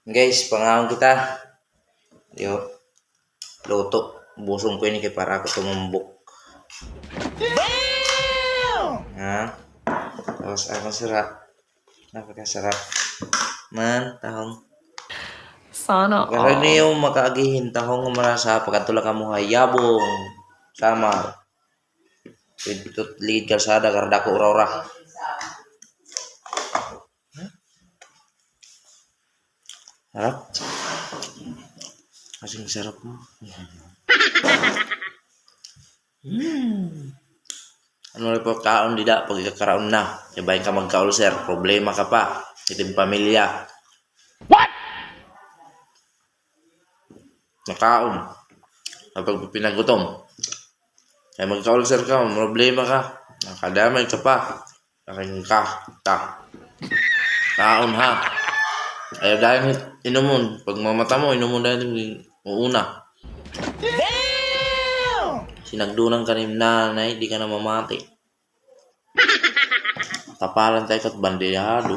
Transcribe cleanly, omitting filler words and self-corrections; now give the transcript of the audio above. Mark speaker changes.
Speaker 1: Guys, pangaon kita. Yo, luto. Busong ko ini kay para ako tumumbok. Ha? Tapos akong sarap. Napakasarap. Man, tahong.
Speaker 2: Sana
Speaker 1: Pero ini yung makaagihin tahong marasa pagkatula ka mo hayabong. Sama. Pwede ligid kalsada karda ko ura-ura. Sarap. Kasing sarap mo. Ano rin po kaon dida pag ikakaraon na. Sabayin ka magka-ulcer. Problema ka pa. Itong pamilya. What? Nakaon. Kapag pinagutom. Ay magka-ulcer ka. Problema ka. Nakadamay ka pa. Kakin ka. Kaon ha. Ayaw dahil inumon. Pag mamata mo, inumon dahil uuna. Sinagdunan ka ni nanay, di ka na mamati. Tapalan tayo kat bandehado.